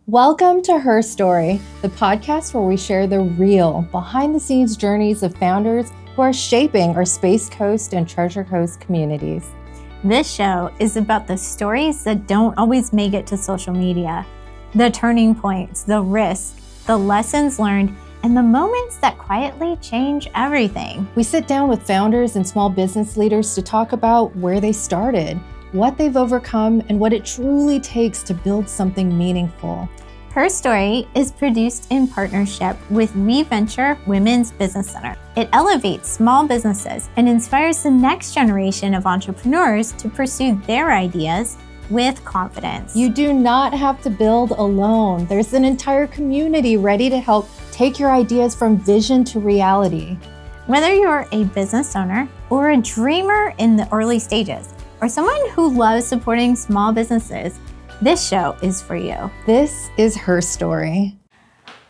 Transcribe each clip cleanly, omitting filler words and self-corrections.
Welcome to Her Story, the podcast where we share the real, behind-the-scenes journeys of founders who are shaping our Space Coast and Treasure Coast communities. This show is about the stories that don't always make it to social media, the turning points, the risks, the lessons learned, and the moments that quietly change everything. We sit down with founders and small business leaders to talk about where they started, what they've overcome, and what it truly takes to build something meaningful. Her Story is produced in partnership with We Venture Women's Business Center. It elevates small businesses and inspires the next generation of entrepreneurs to pursue their ideas with confidence. You do not have to build alone. There's an entire community ready to help take your ideas from vision to reality. Whether you're a business owner or a dreamer in the early stages, or someone who loves supporting small businesses, this show is for you. This is Her Story.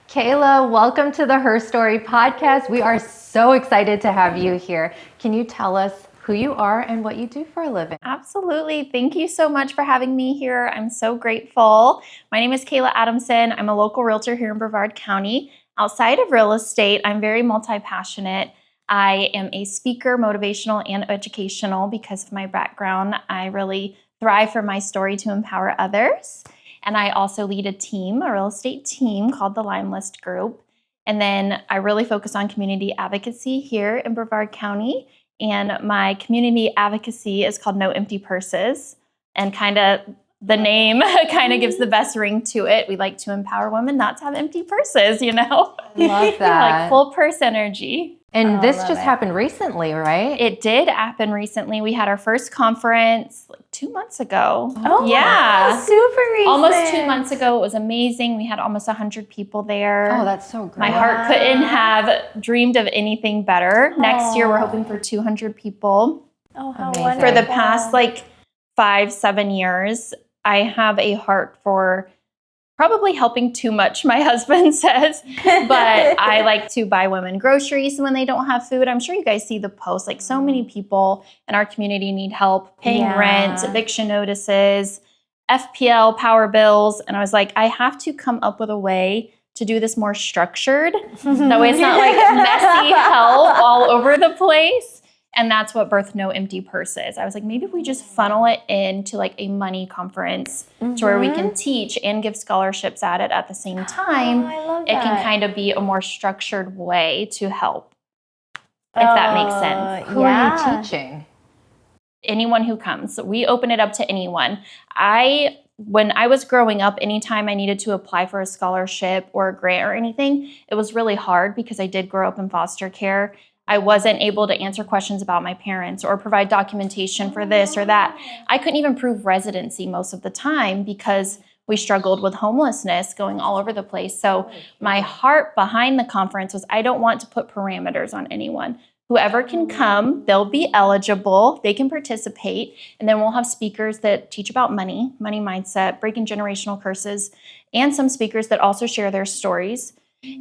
Kayla, welcome to the Her Story podcast. We are so excited to have you here. Can you tell us who you are and what you do for a living? Absolutely. Thank you so much for having me here. I'm so grateful. My name is Kayla Adamson. I'm a local realtor here in Brevard County. Outside of real estate, I'm very multi-passionate. I am a speaker, motivational and educational because of my background. I really thrive for my story to empower others. And I also lead a team, a real estate team called the Lime List Group. And then I really focus on community advocacy here in Brevard County. And my community advocacy is called No Empty Purses. And kind of the name kind of gives the best ring to it. We like to empower women not to have empty purses, you know? Love that. Like full purse energy. And this just happened recently, right? It did happen recently. We had our first conference like 2 months ago. Oh, yeah. Wow, super recent. Almost 2 months ago. It was amazing. We had almost 100 people there. Oh, that's so great. My heart couldn't have dreamed of anything better. Next year, we're hoping for 200 people. Oh, how Amazing. wonderful. For the past 5-7 years, I have a heart for probably helping too much, my husband says, but I like to buy women groceries when they don't have food. I'm sure you guys see the posts, like so many people in our community need help paying rent, eviction notices, FPL, power bills. And I was like, I have to come up with a way to do this more structured. That way it's not like messy help all over the place. And that's what birthed No Empty Purses. I was like, maybe if we just funnel it into like a money conference to where we can teach and give scholarships at it at the same time, I love it that. can kind of be a more structured way to help, if that makes sense. Who are you teaching? Anyone who comes. We open it up to anyone. When I was growing up, anytime I needed to apply for a scholarship or a grant or anything, it was really hard because I did grow up in foster care. I wasn't able to answer questions about my parents or provide documentation for this or that. I couldn't even prove residency most of the time because we struggled with homelessness going all over the place. So my heart behind the conference was I don't want to put parameters on anyone. Whoever can come, they'll be eligible, they can participate, and then we'll have speakers that teach about money mindset, breaking generational curses, and some speakers that also share their stories.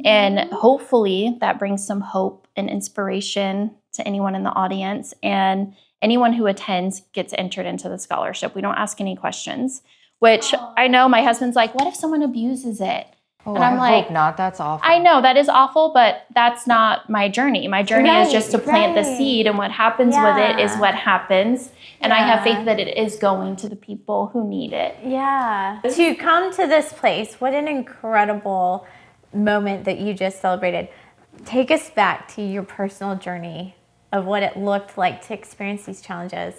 And hopefully that brings some hope and inspiration to anyone in the audience, and anyone who attends gets entered into the scholarship. We don't ask any questions, which I know my husband's like, what if someone abuses it? Oh, and I'm hope not. That's awful. I know that is awful, but that's not my journey. My journey is just to plant the seed, and what happens with it is what happens. And I have faith that it is going to the people who need it. Yeah. To come to this place, what an incredible moment that you just celebrated. Take us back to your personal journey of what it looked like to experience these challenges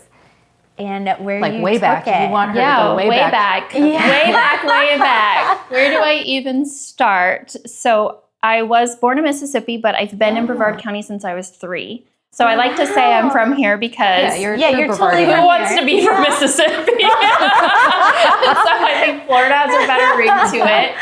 and where you way took back. it. You want her to go way back. Yeah. Way back. Where do I even start? So I was born in Mississippi, but I've been in Brevard County since I was 3. So I like to say I'm from here because you're totally who from wants here. to be from Mississippi? So I think Florida has a better ring to it.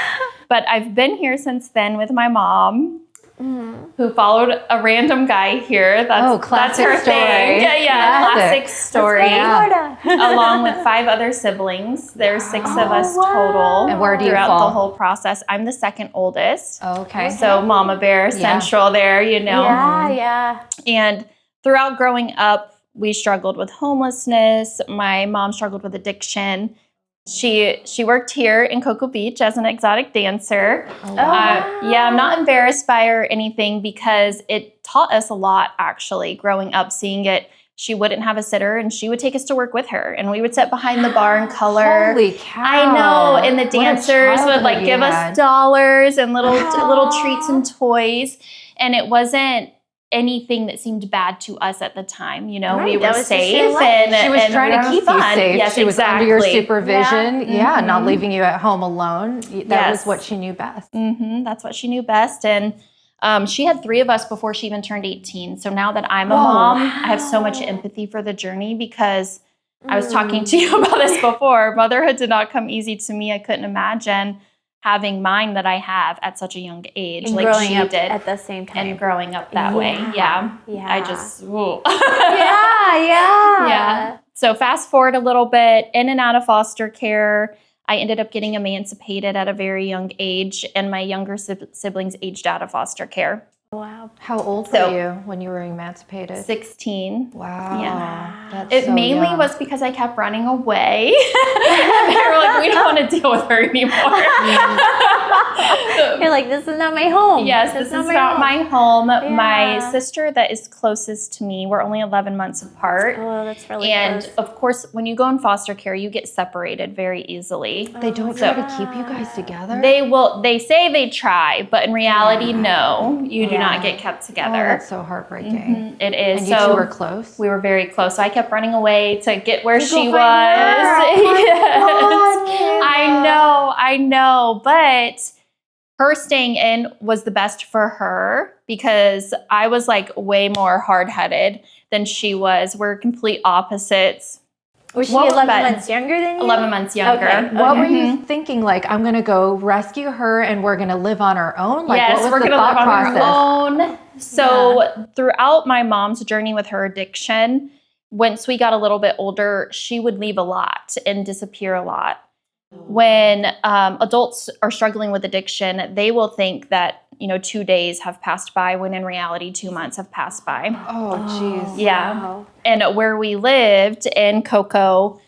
But I've been here since then with my mom, who followed a random guy here. That's her story. thing. Yeah, classic story. Florida. Along with 5 other siblings. There's 6 of us total. And where do you throughout fall? the whole process? I'm the second oldest. Okay. So Mama Bear Central there, you know. Yeah. And throughout growing up, we struggled with homelessness. My mom struggled with addiction. She worked here in Cocoa Beach as an exotic dancer. Oh, wow. Yeah, I'm not embarrassed by her or anything because it taught us a lot, actually, growing up, seeing it. She wouldn't have a sitter, and she would take us to work with her, and we would sit behind the bar and color. Holy cow. I know, and the dancers would like give us dollars and little treats and toys, and it wasn't anything that seemed bad to us at the time. You know, we were safe, and she was trying to keep you safe. Yes, she was under your supervision. Yeah. Not leaving you at home alone. That was what she knew best. That's what she knew best, and she had 3 of us before she even turned 18. So now that I'm a mom, I have so much empathy for the journey because I was talking to you about this before. Motherhood did not come easy to me. I couldn't imagine having mine that I have at such a young age, and like growing she up did, at the same time, and growing up that way. Yeah. I just, yeah. So fast forward a little bit, in and out of foster care. I ended up getting emancipated at a very young age, and my younger siblings aged out of foster care. Wow. How old were you when you were emancipated? 16. Wow. Yeah. That's It so mainly young. was because I kept running away. They were like, we don't want to deal with her anymore. You're like, this is not my home. Yes, this is not my home. Yeah. My sister that is closest to me, we're only 11 months apart. Oh, that's really And close. of course, when you go in foster care, you get separated very easily. They don't try to keep you guys together? They say they try, but in reality, no, you do not get kept Oh, together. that's so heartbreaking. It is. And you two were close? We were very close. So I kept running away to get where she was. Oh, I know. But her staying in was the best for her because I was like way more hard-headed than she was. We're complete opposites. Was she What was 11 that? months younger than you? 11 months younger. Okay. What were you thinking? Like, I'm going to go rescue her and we're going to live on our own? Like, Yes, what was we're the going to live thought on process? our own. So throughout my mom's journey with her addiction, once we got a little bit older, she would leave a lot and disappear a lot. When adults are struggling with addiction, they will think that, 2 days have passed by when in reality 2 months have passed by. Oh, jeez. Yeah. Wow. And where we lived in Cocoa,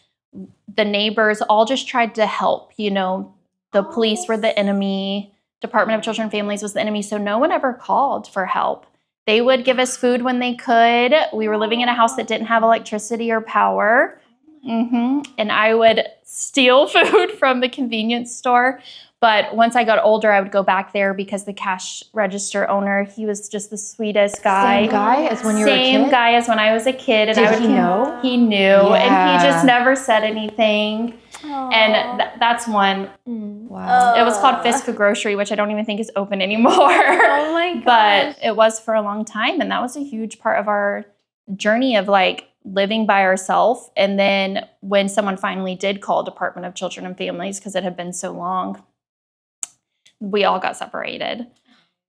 the neighbors all just tried to help. The police were the enemy. Department of Children and Families was the enemy. So no one ever called for help. They would give us food when they could. We were living in a house that didn't have electricity or power. And I would steal food from the convenience store. But once I got older, I would go back there because the cash register owner, he was just the sweetest guy. Same guy as when you were a kid? Same guy as when I was a kid. And Did he know? He knew. And he just never said anything. Aww. And that's one. Wow. It was called Fiska Grocery, which I don't even think is open anymore. Oh my gosh. But it was for a long time. And that was a huge part of our journey of like living by ourselves. And then when someone finally did call Department of Children and Families, because it had been so long, we all got separated.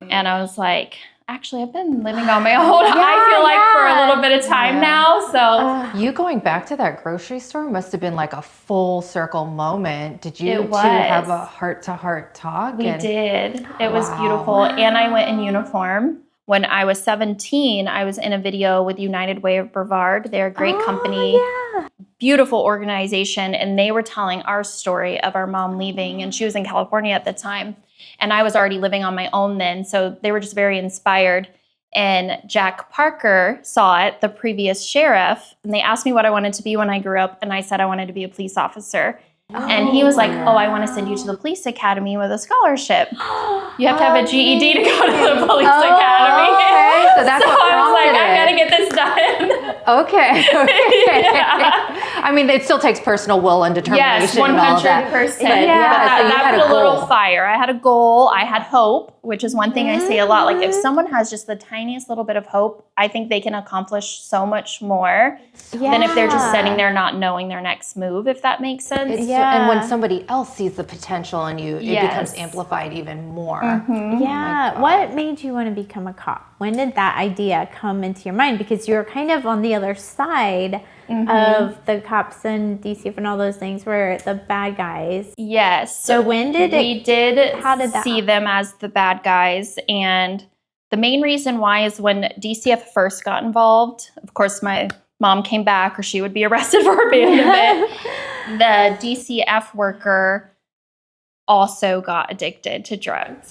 And I was like, actually, I've been living on my own. I feel like for a little bit of time now. So you going back to that grocery store must have been like a full circle moment. Did you It two was. have a heart-to-heart talk? we did. It was beautiful. And I went in uniform. When I was 17, I was in a video with United Way of Brevard. They're a great company, beautiful organization. And they were telling our story of our mom leaving. And she was in California at the time. And I was already living on my own then. So they were just very inspired. And Jack Parker saw it, the previous sheriff. And they asked me what I wanted to be when I grew up. And I said I wanted to be a police officer. And he was like, I want to send you to the police academy with a scholarship. You have to have a GED to go to the police academy. Okay, so that's what I was like, prompted I got to it. get this done. Okay. I mean, it still takes personal will and determination. Yes, and all that. 100%. But But that you had put a a little goal. fire. I had a goal. I had hope, which is one thing I say a lot. Like if someone has just the tiniest little bit of hope, I think they can accomplish so much more than if they're just sitting there not knowing their next move, if that makes sense. And when somebody else sees the potential in you, it becomes Yes. amplified even more. Yeah. What made you want to become a cop? When did that idea come into your mind? Because you're kind of on the other side of the cops and DCF and all those things where the bad guys. Yes. So when did we did how did that see happen? them as the bad guys. And the main reason why is when DCF first got involved, of course, my mom came back or she would be arrested for abandonment. the DCF worker also got addicted to drugs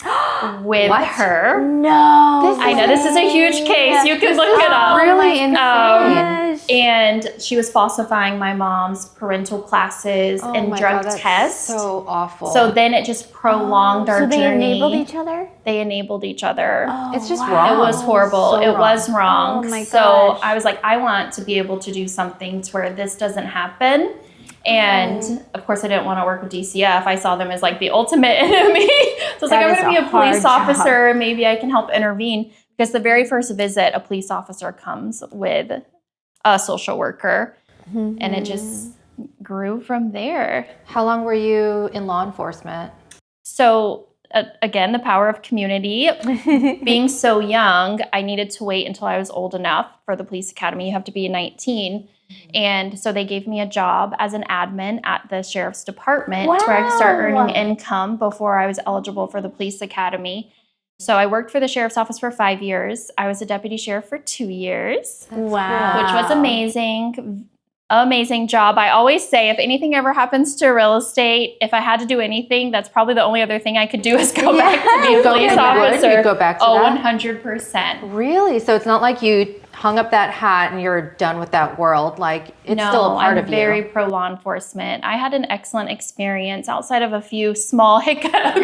with her. No. I know this is a huge case. You can look it up. Really insane. And she was falsifying my mom's parental classes and drug tests. So awful. So then it just prolonged our journey. So they enabled each other? They enabled each other. It's just wrong. It was horrible. So it was wrong. Oh my so gosh. I was like, I want to be able to do something to where this doesn't happen. And of course, I didn't want to work with DCF. I saw them as like the ultimate enemy. So I was like, I'm going to be a police officer. Maybe I can help intervene. Because the very first visit, a police officer comes with a social worker. And it just grew from there. How long were you in law enforcement? So again, the power of community. Being so young, I needed to wait until I was old enough for the police academy. You have to be 19. And so they gave me a job as an admin at the sheriff's department to where I could start earning income before I was eligible for the police academy. So I worked for the sheriff's office for 5 years. I was a deputy sheriff for 2 years, Wow. which was amazing. Amazing job. I always say if anything ever happens to real estate, if I had to do anything, that's probably the only other thing I could do is go back to be a police officer. You'd go back to that? 100%. Really? So it's not like you hung up that hat and you're done with that world. Like it's still a part of you. I'm very pro law enforcement. I had an excellent experience outside of a few small hiccups.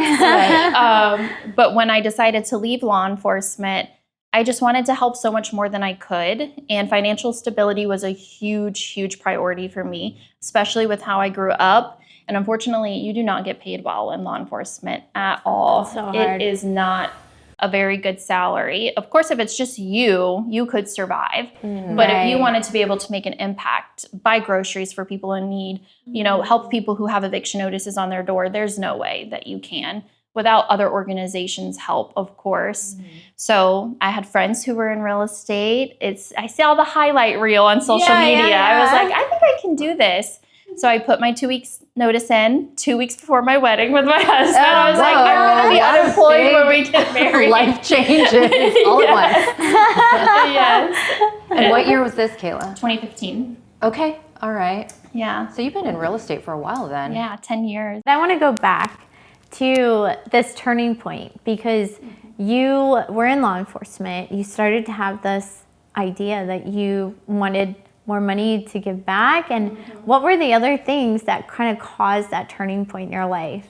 But when I decided to leave law enforcement, I just wanted to help so much more than I could. And financial stability was a huge, huge priority for me, especially with how I grew up. And unfortunately, you do not get paid well in law enforcement at all. So hard. It is not a very good salary. Of course, if it's just you could survive. But if you wanted to be able to make an impact, buy groceries for people in need, help people who have eviction notices on their door, there's no way that you can without other organizations' help, of course. So I had friends who were in real estate. I saw the highlight reel on social media. I was like, I think I can do this. So I put my 2 weeks notice in 2 weeks before my wedding with my husband. I was like, I'm going to be unemployed when we get married. Life changes all at once. Yes. And what year was this, Kayla? 2015. Okay. All right. Yeah. So you've been in real estate for a while then. Yeah, 10 years. I want to go back to this turning point because you were in law enforcement. You started to have this idea that you wanted more money to give back. And what were the other things that kind of caused that turning point in your life?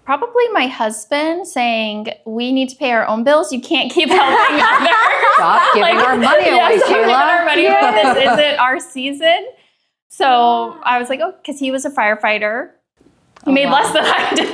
Probably my husband saying, we need to pay our own bills. You can't keep helping others. Stop giving our money away, Stop giving Kayla. our money away. This isn't our season. So I was like, because he was a firefighter. He made less than I did.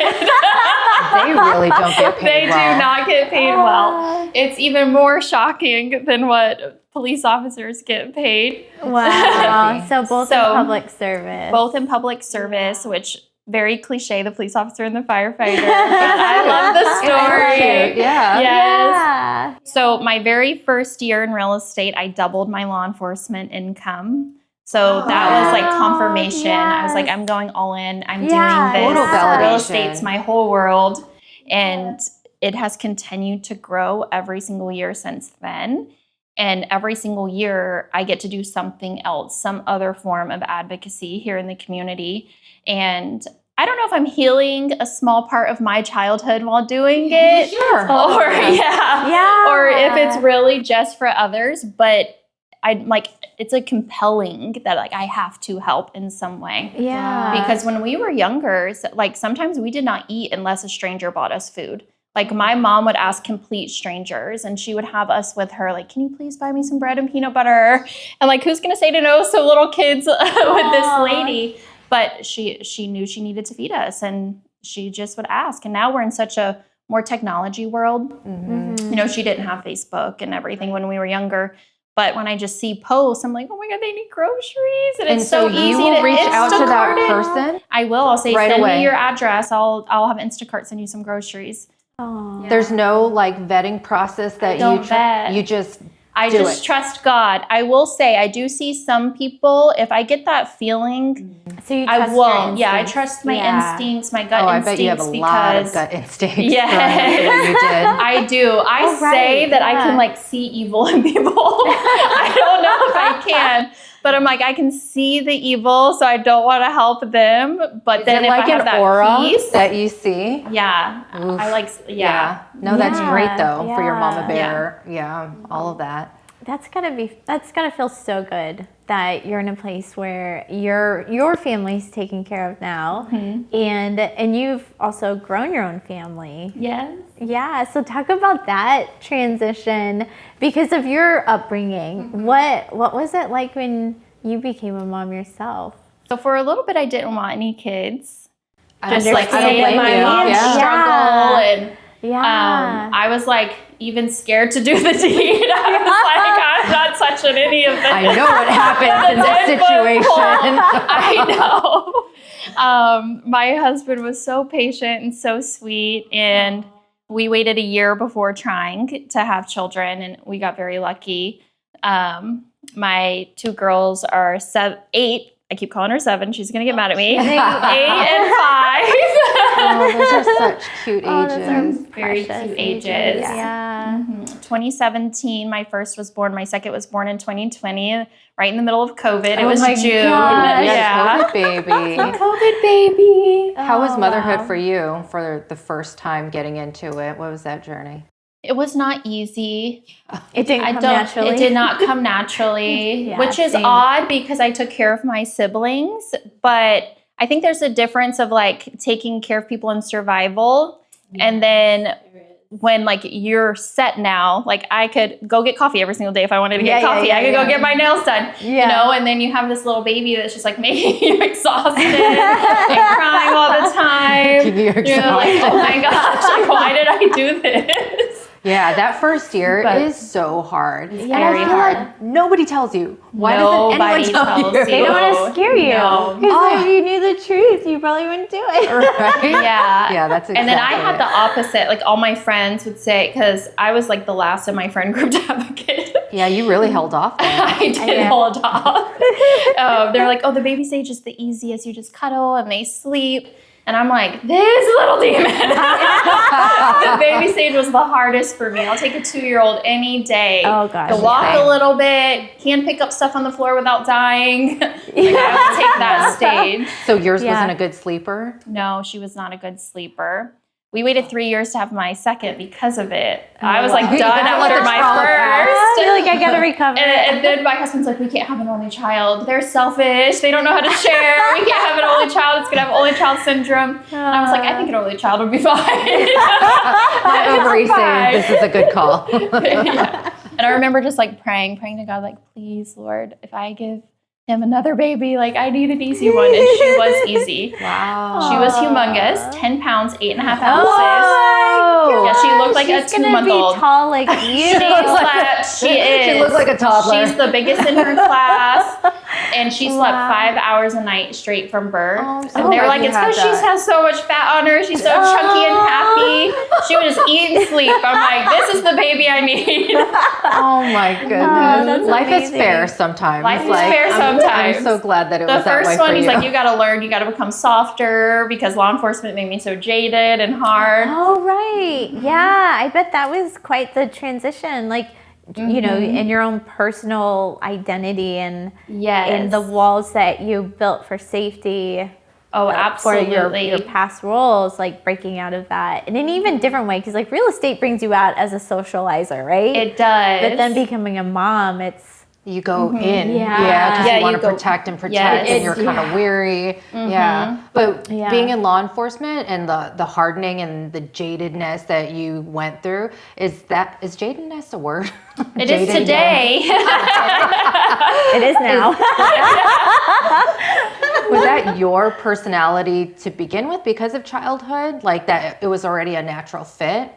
They really don't get paid They well. do not get paid well. It's even more shocking than what police officers get paid. Wow. So both in public service. Both in public service, which very cliche, the police officer and the firefighter. But I love the story. Yeah. Yes. Yeah. So my very first year in real estate, I doubled my law enforcement income. So that was like confirmation. I was like, I'm going all in. I'm doing this. Total validation. Real estate's my whole world. And it has continued to grow every single year since then. And every single year, I get to do something else, some other form of advocacy here in the community. And I don't know if I'm healing a small part of my childhood while doing it. Sure. Or if it's really just for others. But it's a compelling that I have to help in some way. Yeah. Because when we were younger, sometimes we did not eat unless a stranger bought us food. My mom would ask complete strangers and she would have us with her, can you please buy me some bread and peanut butter? And who's going to say to no? So little kids with this lady. But she knew she needed to feed us and she just would ask. And now we're in such a more technology world. She didn't have Facebook and everything when we were younger. But when I just see posts, I'm like, oh my God, they need groceries. And it's so easy to reach out to that Instacart person? I will. I'll say, right send away. me your address. I'll have Instacart send you some groceries. Oh. There's no vetting process that you just I do just it. trust God. I will say, I do see some people, if I get that feeling, So you I trust your won't. Yeah, I instincts. trust my instincts, my gut I instincts. bet you have a lot of gut instincts. Yes. From you did. I do. I say that I can see evil in people. I don't know if I can. But I'm like, I can see the evil, so I don't want to help them. But Is then it if like I have an that aura peace, that you see? yeah, Oof. I like, yeah. No, that's Yeah, great though for your mama yeah. bear. Yeah, all of that. That's gotta feel so good that you're in a place where your family's taken care of now, and you've also grown your own family. Yes. Yeah, so talk about that transition because of your upbringing. What was it like when you became a mom yourself? So for a little bit, I didn't want any kids. I Just like understand. seeing my mom Yeah. struggle, and Yeah. I was like even scared to do the deed. I was like, I'm not touching any of this. I know what happens in this situation. I know. My husband was so patient and so sweet, and we waited a year before trying to have children, and we got very lucky. My two girls are 8. I keep calling her 7. She's going to get mad at me. 8 and 5. Oh, those are such cute Oh, those are ages. Very precious cute ages. Yeah. 2017, my first was born. My second was born in 2020, right in the middle of COVID. It Oh was my June. gosh. Yeah. COVID baby. COVID baby. How was Oh, motherhood wow. for you for the first time getting into it? What was that journey? It was not easy. It didn't come naturally. It did not come naturally, Yeah, which is same. odd because I took care of my siblings. But I think there's a difference of like taking care of people in survival, and then when like you're set now, like I could go get coffee every single day if I wanted to get coffee. I could go get my nails done, you know, and then you have this little baby that's just like making you exhausted and crying all the time. You're You're like, exhausted. oh my gosh, like why did I do this? Yeah, that first year But- is so hard. And very I feel hard. like nobody tells you. Why Nobody doesn't anyone tell tells you? you. They don't want to scare you. No. Because if you knew the truth, you probably wouldn't do it. Right? Yeah. Yeah, that's exactly And then I had it. the opposite. Like all my friends would say, because I was like the last in my friend group to have a kid. Yeah, you really held off then. I did Yeah. hold off. They're like, oh, the baby stage is the easiest. You just cuddle and they sleep. And I'm like, this little demon. The baby stage was the hardest for me. I'll take a 2-year-old any day. Oh, gosh. To walk Same. a little bit, can pick up stuff on the floor without dying. Like, I would take that stage. So yours Yeah. wasn't a good sleeper? No, she was not a good sleeper. We waited 3 years to have my second because of it. I was like You done gotta let after the my trauma pass. first. You're like, I gotta recover. And then my husband's like, we can't have an only child. They're selfish. They don't know how to share. We can't have an only child. It's going to have only child syndrome. And I was like, I think an only child would be fine. My ovaries say this is a good call. Yeah. And I remember just like praying to God, like, please, Lord, if I give him another baby, like I need an easy one. And she was easy. Wow. She was humongous, 10 pounds, 8.5 ounces. Oh, Yeah, she looked like she's a gonna 2-month-old. be tall like you. She is. She looks like a toddler. She's the biggest in her class. And she slept Wow. 5 hours a night straight from birth. Oh, I'm so and they were glad like, you it's had because she that. has so much fat on her. She's so chunky and happy. She would just eat and sleep. I'm like, this is the baby I need. Oh my goodness. that's Life is amazing. fair sometimes. Life is fair I'm sometimes. so glad that it The was that way first for one, he's you. like, you got to learn, you got to become softer because law enforcement made me so jaded and hard. Oh, right. Yeah, I bet that was quite the transition. Like, you know, in your own personal identity and Yes. in the walls that you built for safety. Oh, For absolutely. your past roles, like breaking out of that in an even different way. Because like real estate brings you out as a socializer, right? It does. But then becoming a mom, it's You go in, Yeah. because Yeah, you want you to go- protect and protect, Yes. and you're kind of weary. Yeah, but Yeah. being in law enforcement and the hardening and the jadedness that you went through, is jadedness a word? It is Jadedness. today. it is now. Was that your personality to begin with because of childhood? Like that it was already a natural fit?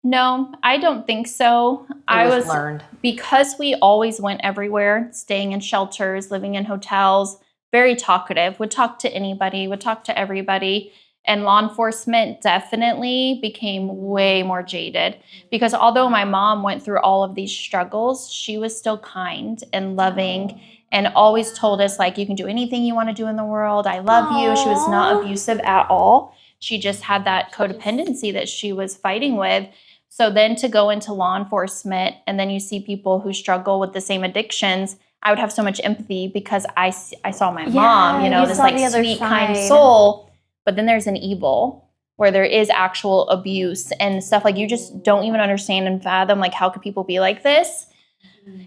No, I don't think so. It was learned. Because we always went everywhere, staying in shelters, living in hotels, very talkative, would talk to anybody, would talk to everybody. And law enforcement definitely became way more jaded because although my mom went through all of these struggles, she was still kind and loving and always told us like, you can do anything you want to do in the world. I love you. She was not abusive at all. She just had that codependency that she was fighting with. So then to go into law enforcement and then you see people who struggle with the same addictions, I would have so much empathy because I saw my mom, you this saw like the other sweet, kind side. soul. But then there's an evil where there is actual abuse and stuff like you just don't even understand and fathom, like, how could people be like this?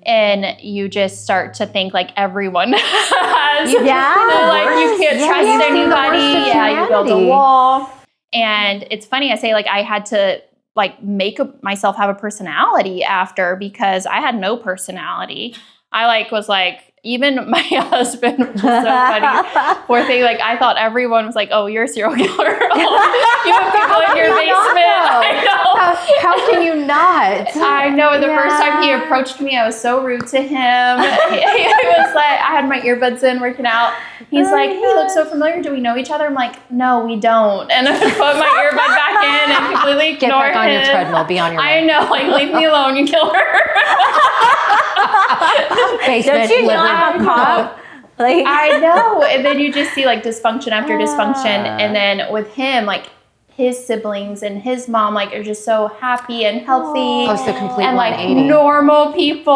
And you just start to think like everyone has, like, you can't trust anybody. Yeah, you build a wall. And it's funny, I say, like, I had to like make myself have a personality after, because I had no personality. I like was like, even my husband, which is so funny, poor thing, like I thought everyone was like, oh, you're a serial killer. You have people in your basement. I know. How can you not? I know. The first time he approached me, I was so rude to him. He was like, I had my earbuds in working out. He's like, hey, you look so familiar. Do we know each other? I'm like, no, we don't. And I put my earbud back in and completely ignore him. Get back on your treadmill. Be on your way. I know. Like, leave me alone, you killer. Basement, don't you know I'm a cop? Like, I know. And then you just see like dysfunction after dysfunction. And then with him, like his siblings and his mom, like, are just so happy and healthy. Oh, so complete and 180. Like normal people.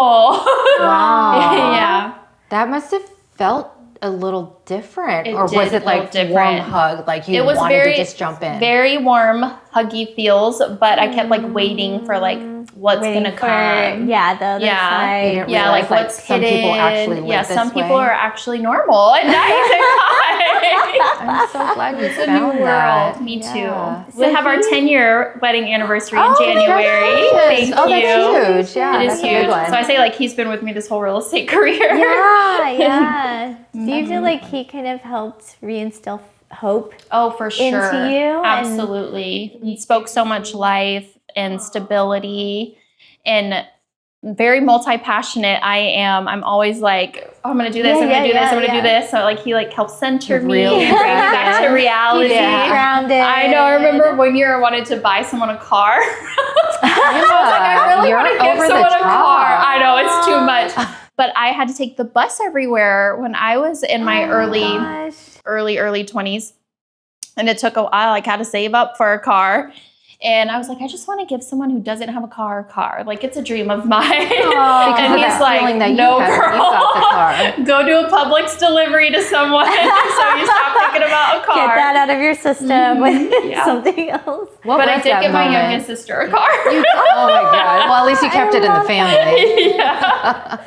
Wow. Yeah. That must have felt a little different. It or did was it like feel warm different. hug? Like you It was wanted very, to just jump in? very warm, huggy feels, but I kept like waiting for like what's going to come. the other side. You didn't Yeah, realize, like what's some hidden. people actually live Yeah, this some people way. are actually normal and nice and kind. I'm so glad you It's a found new that. world. Me Yeah. too. We have our 10-year wedding anniversary in Oh, January. congratulations. Thank you. That's huge. Yeah, It that's is a big huge. one. So I say like he's been with me this whole real estate career. Yeah. Do you feel like he kind of helped reinstill hope? Oh, for sure. Into you? Absolutely. He spoke so much life and stability, and very multi-passionate I am. I'm always like, oh, I'm going to do this, I'm going to do this, I'm going to do this. So like he like helps center me and bring me back to reality. Grounded. I know. I remember one year I wanted to buy someone a car. I really You're want to give over the someone a top. car. I know, it's too much. But I had to take the bus everywhere when I was in my early 20s. And it took a while. I had to save up for a car. And I was like, I just want to give someone who doesn't have a car. Like, it's a dream of mine. And he's like, no, girl, go do a Publix delivery to someone so you stop thinking about a car. Get that out of your system with something else. But I did give my youngest sister a car. Oh my God. Well, at least you kept it in the family. Yeah.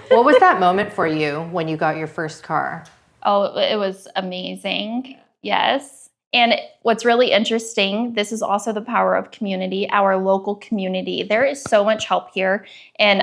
What was that moment for you when you got your first car? Oh, it was amazing. Yes. And what's really interesting, this is also the power of community, our local community. There is so much help here. And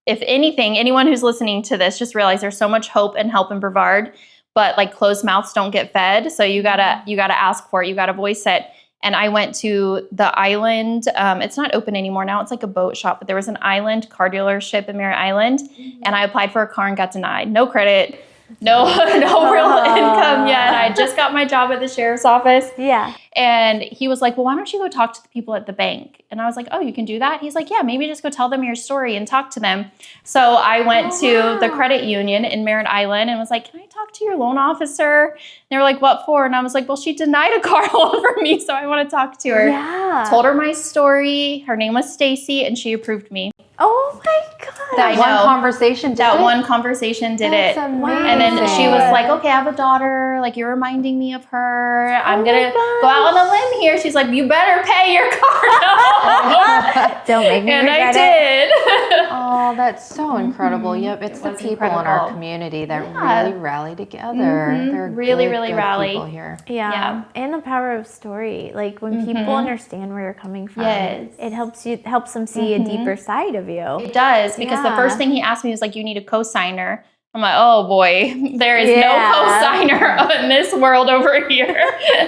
if anything, anyone who's listening to this, just realize there's so much hope and help in Brevard, but like closed mouths don't get fed. So you gotta ask for it. You gotta voice it. And I went to the island. It's not open anymore now. It's like a boat shop, but there was an island car dealership in Merritt Island. And I applied for a car and got denied. No credit. No real income yet. I just got my job at the sheriff's office. Yeah. And he was like, well, why don't you go talk to the people at the bank? And I was like, oh, you can do that? He's like, yeah, maybe just go tell them your story and talk to them. So I went to the credit union in Merritt Island and was like, can I talk to your loan officer? And they were like, what for? And I was like, well, she denied a car loan for me, so I want to talk to her. Yeah. Told her my story. Her name was Stacy, and she approved me. Oh my God. That one conversation did it? One conversation did That's it. amazing. And then she was like, okay, I have a daughter. Like, you're reminding me of her. I'm going to gosh. go out on a limb here. She's like, you better pay your car note. Don't make me And I regret it. did. Oh, that's so incredible. Yep, it's the was people in our incredible. community that really rally together. They're Really, good, really good rally. people here. Yeah. And the power of story. Like when people understand where you're coming from, Yes. it helps them see a deeper side of you. It does, because the first thing he asked me was like, you need a co-signer. I'm like, oh boy, there is no co-signer in this world over here.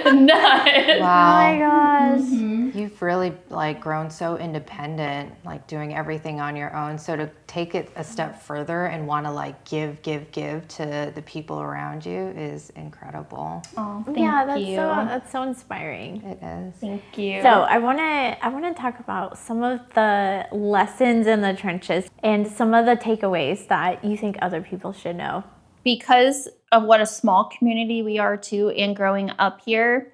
None. Wow. Oh my gosh. You've really like grown so independent, like doing everything on your own. So to take it a step further and want to like give to the people around you is incredible. Oh, thank you. That's so inspiring. It is. Thank you. So I want to talk about some of the lessons in the trenches and some of the takeaways that you think other people should know. Because of what a small community we are too, and growing up here,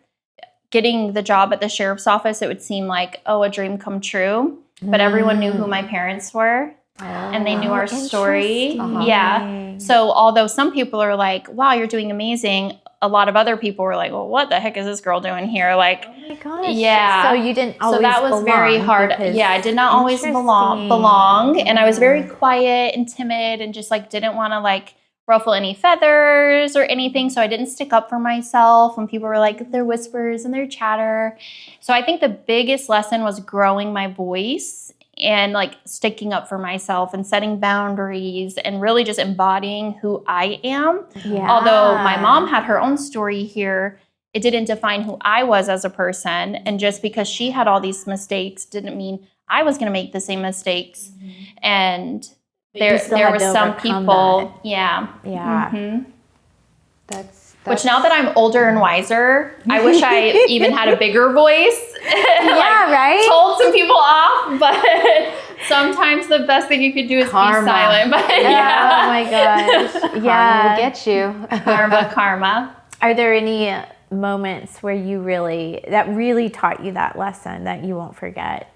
getting the job at the sheriff's office, it would seem like, oh, a dream come true. But everyone knew who my parents were. and they knew our story. interesting. Yeah. So although some people are like, wow, you're doing amazing, a lot of other people were like, well, what the heck is this girl doing here? Like, Oh my gosh. yeah. So you didn't always so that was very belong hard. because- Yeah, I did not always belong. And I was very quiet and timid and just like didn't want to like ruffle any feathers or anything. So I didn't stick up for myself when people were like their whispers and their chatter. So I think the biggest lesson was growing my voice and like sticking up for myself and setting boundaries and really just embodying who I am. Yeah. Although my mom had her own story here, it didn't define who I was as a person. And just because she had all these mistakes didn't mean I was going to make the same mistakes. And there were some people, Yeah. That's which now that I'm older and wiser, I wish I even had a bigger voice. Yeah, right? Told some people off, but sometimes the best thing you could do is Karma. be silent. But Oh my gosh. Karma Yeah. will get you. karma. Are there any moments where that really taught you that lesson that you won't forget?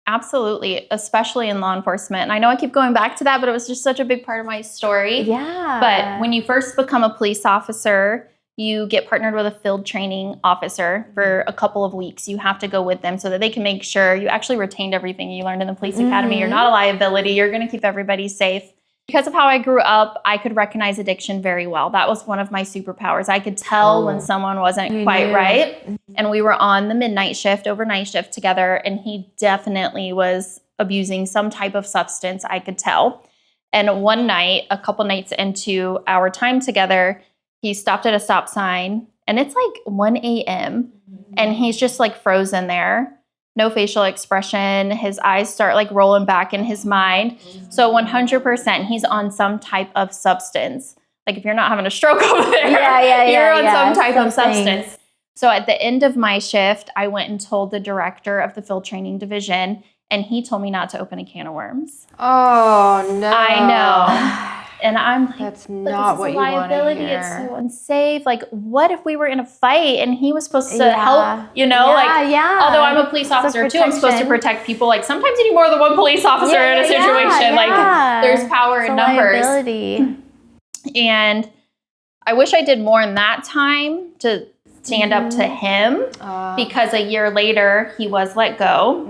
Absolutely, especially in law enforcement. And I know I keep going back to that, but it was just such a big part of my story. Yeah. But when you first become a police officer, you get partnered with a field training officer for a couple of weeks. You have to go with them so that they can make sure you actually retained everything you learned in the police academy. You're not a liability. You're going to keep everybody safe. Because of how I grew up, I could recognize addiction very well. That was one of my superpowers. I could tell when someone wasn't quite right. And we were on the midnight shift, overnight shift together, and he definitely was abusing some type of substance, I could tell. And one night, a couple nights into our time together, he stopped at a stop sign, and it's like 1 a.m., and he's just like frozen there. No facial expression. His eyes start like rolling back in his mind. So 100% he's on some type of substance. Like if you're not having a stroke over there, you're on some type of substance. So at the end of my shift, I went and told the director of the field training division, and he told me not to open a can of worms. Oh, no. I know. And I'm like, that's but not this is what a you want to liability. hear. It's so unsafe. Like, what if we were in a fight and he was supposed to help, although I'm a police officer too, I'm supposed to protect people. Like, sometimes you need more than one police officer in a situation. Like, there's power in numbers. Liability. And I wish I did more in that time to stand up to him because a year later he was let go.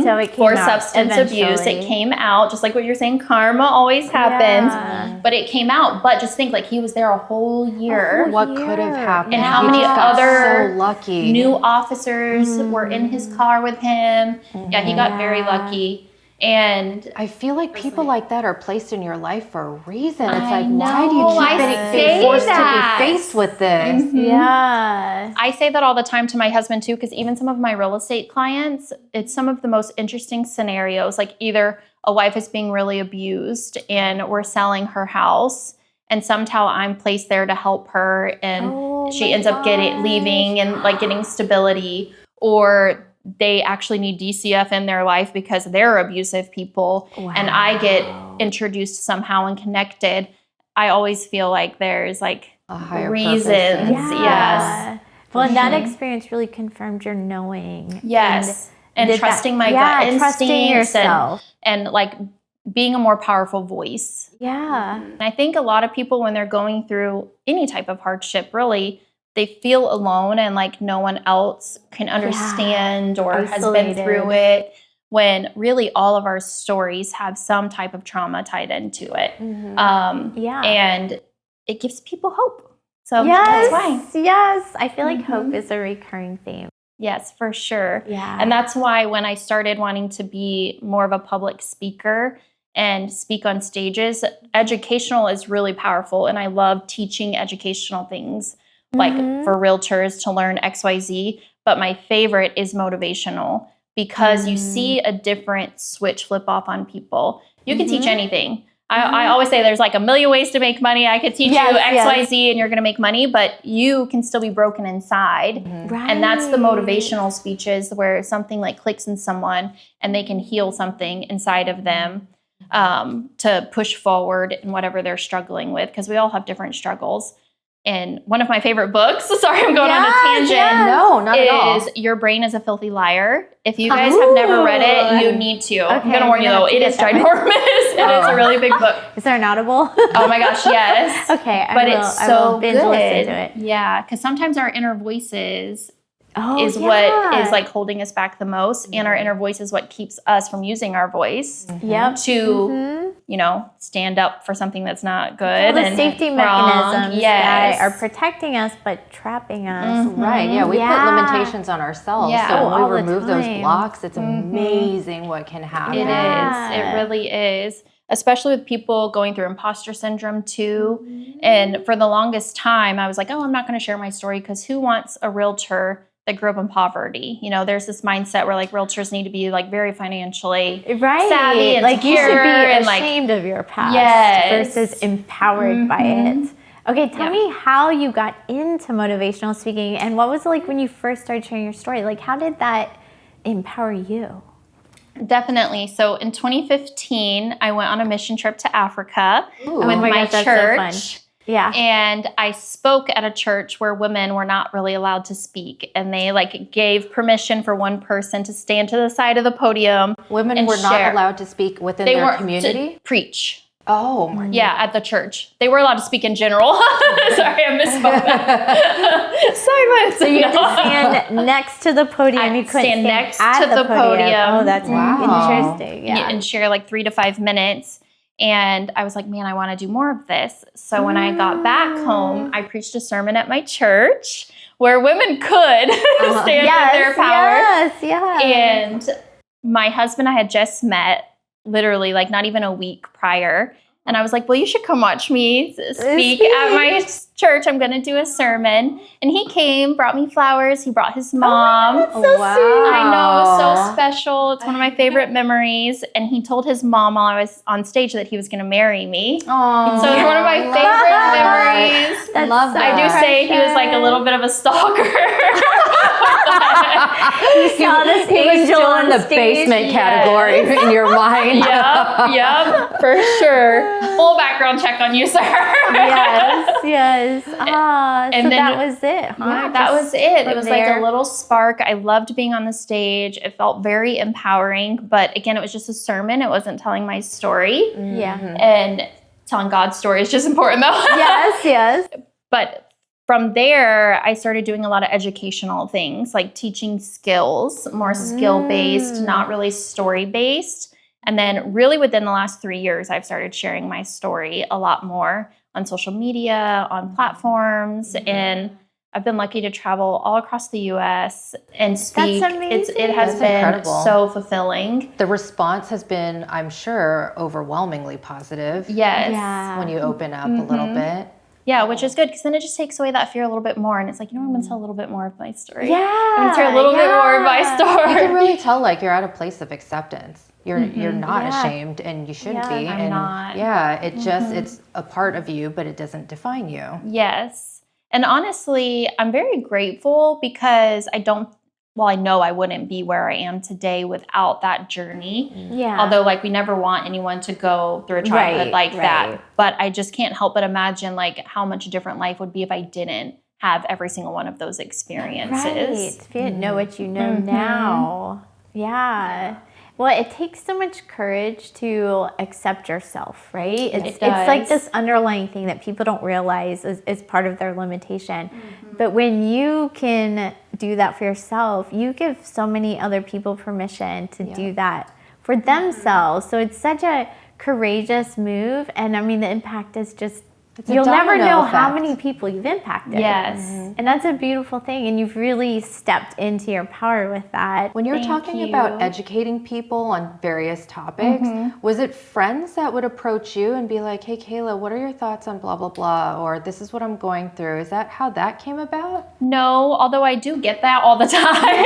So it came for out substance abuse. It came out, just like what you're saying, karma always happens, but it came out. But just think, like, he was there a whole year. What could have happened? And how He many just got other so lucky. new officers were in his car with him. Yeah, he got very lucky. And I feel like people like that are placed in your life for a reason. It's I like, why do you know, keep I being say forced that. to be faced with this? Yeah. I say that all the time to my husband too, because even some of my real estate clients, it's some of the most interesting scenarios. Like either a wife is being really abused and we're selling her house, and somehow I'm placed there to help her, and she ends up leaving and like getting stability, or they actually need DCF in their life because they're abusive people, and I get introduced somehow and connected. I always feel like there's like A higher reasons. purpose. Yes. Well, and that experience really confirmed your knowing. Yes. And did trusting that- my gut instincts trusting yourself. and like being a more powerful voice. Yeah. And I think a lot of people, when they're going through any type of hardship, really, they feel alone and like no one else can understand or has been through it, when really all of our stories have some type of trauma tied into it. And it gives people hope. So that's why. Yes. I feel like hope is a recurring theme. Yes, for sure. Yeah. And that's why when I started wanting to be more of a public speaker and speak on stages, educational is really powerful. And I love teaching educational things, like for realtors to learn XYZ. But my favorite is motivational, because you see a different switch flip off on people. You can teach anything. I always say there's like a million ways to make money. I could teach you XYZ and you're going to make money, but you can still be broken inside. Right. And that's the motivational speeches, where something like clicks in someone and they can heal something inside of them to push forward in whatever they're struggling with, because we all have different struggles. And one of my favorite books, sorry, I'm going on a tangent. No, not at all. Is Your Brain is a Filthy Liar. If you guys have never read it, you need to. I'm going to warn you though, it is ginormous. It is a really big book. Is there an Audible? Oh my gosh, yes. Okay, it's so binge good. listen to it. Yeah, because sometimes our inner voices Oh, is what is like holding us back the most. And our inner voice is what keeps us from using our voice to, you know, stand up for something that's not good. All the and safety wrong. mechanisms that are protecting us but trapping us. Right, yeah, we put limitations on ourselves. Yeah. So when all we the remove those time. blocks, it's amazing what can happen. It is. It really is. Especially with people going through imposter syndrome too. And for the longest time, I was like, oh, I'm not going to share my story because who wants a realtor that grew up in poverty? You know, there's this mindset where like realtors need to be like very financially savvy and like you should be and, ashamed of your past versus empowered by it. Okay, tell me how you got into motivational speaking and what was it like when you first started sharing your story? Like how did that empower you? Definitely. So in 2015, I went on a mission trip to Africa with my gosh, that's church. so fun. Yeah. And I spoke at a church where women were not really allowed to speak. And they like gave permission for one person to stand to the side of the podium. Women and were share. not allowed to speak within They their weren't community? to preach. Oh my Yeah, at the church. They were allowed to speak in general. Sorry, I misspoke that. Silence. So you had to stand next to the podium. You couldn't stand next at to the podium. Oh, that's interesting. Yeah. And share like 3 to 5 minutes. And I was like, man, I want to do more of this. So when I got back home, I preached a sermon at my church where women could stand in their power. And my husband I had just met literally like not even a week prior. And I was like, well, you should come watch me speak at my church. I'm going to do a sermon. And he came, brought me flowers. He brought his mom. That's so sweet. I know, it was so special. It's one of my favorite memories. And he told his mom while I was on stage that he was going to marry me. Oh, So it's one of my favorite memories. That's love that. I do say he was like a little bit of a stalker. You saw this He was angel still on in the stage. basement category in your mind. Yep, for sure. Full background check on you, sir. Yes. Ah, And so then- that was it, huh? Yeah, that was it. It was like there. a little spark. I loved being on the stage. It felt very empowering. But again, it was just a sermon. It wasn't telling my story. Yeah. And telling God's story is just important though. Yes. But from there, I started doing a lot of educational things, like teaching skills, more skill-based, not really story-based. And then really within the last 3 years, I've started sharing my story a lot more on social media, on platforms, and I've been lucky to travel all across the U.S. and speak. That's amazing. It has That's been incredible. so fulfilling. The response has been, I'm sure, overwhelmingly positive. Yes. Yeah. When you open up a little bit. Yeah, which is good because then it just takes away that fear a little bit more. And it's like, you know, I'm going to tell a little bit more of my story. Yeah. I'm going to share a little bit more of my You story. can really tell like you're at a place of acceptance. You're not ashamed and you shouldn't be. I'm and not. Yeah, it just it's a part of you, but it doesn't define you. Yes. And honestly, I'm very grateful because I know I wouldn't be where I am today without that journey. Yeah. Although like we never want anyone to go through a childhood like that. right. But I just can't help but imagine like how much different life would be if I didn't have every single one of those experiences. Right. If you didn't know what you know now. Yeah. Well, it takes so much courage to accept yourself, right? It's like this underlying thing that people don't realize is part of their limitation. But when you can do that for yourself, you give so many other people permission to do that for themselves. So it's such a courageous move. And I mean, the impact is just, you'll never domino know how effect. many people you've impacted. Yes. And that's a beautiful thing. And you've really stepped into your power with that. When you're talking about educating people on various topics, was it friends that would approach you and be like, hey, Kayla, what are your thoughts on blah, blah, blah? Or this is what I'm going through. Is that how that came about? No, although I do get that all the time.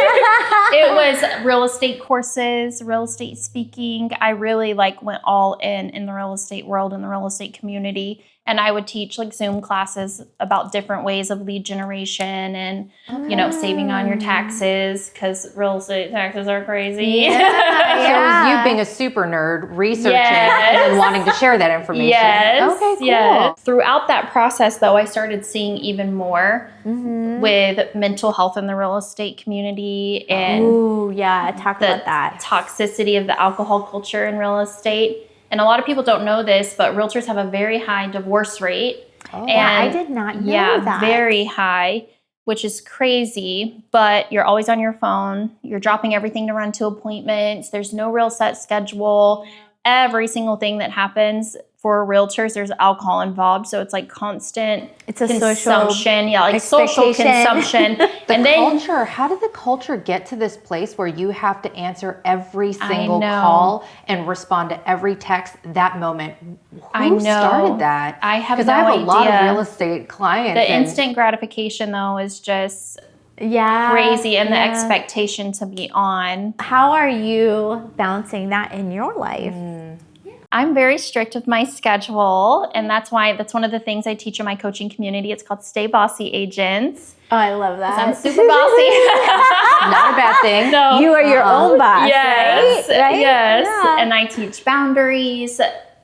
It was real estate courses, real estate speaking. I really like went all in the real estate world and the real estate community. And I would teach like Zoom classes about different ways of lead generation and, you know, saving on your taxes because real estate taxes are crazy. So you being a super nerd, researching and then wanting to share that information. Yes. Okay, cool. Yes. Throughout that process, though, I started seeing even more with mental health in the real estate community and talk the about that. toxicity of the alcohol culture in real estate. And a lot of people don't know this, but realtors have a very high divorce rate. Oh, I did not know that. Very high, which is crazy. But you're always on your phone. You're dropping everything to run to appointments. There's no real set schedule. Every single thing that happens for realtors, there's alcohol involved. So it's like constant consumption. Social consumption. Culture, how did the culture get to this place where you have to answer every single call and respond to every text that moment? Who started that? I have Because no I have idea. a lot of real estate clients. The instant gratification, though, is just crazy, and the expectation to be on. How are you balancing that in your life? I'm very strict with my schedule, and that's one of the things I teach in my coaching community. It's called Stay Bossy Agents. Oh, I love that. I'm super bossy. Not a bad thing. No. You are your own boss, Yes. right? Yes. Yeah. And I teach boundaries,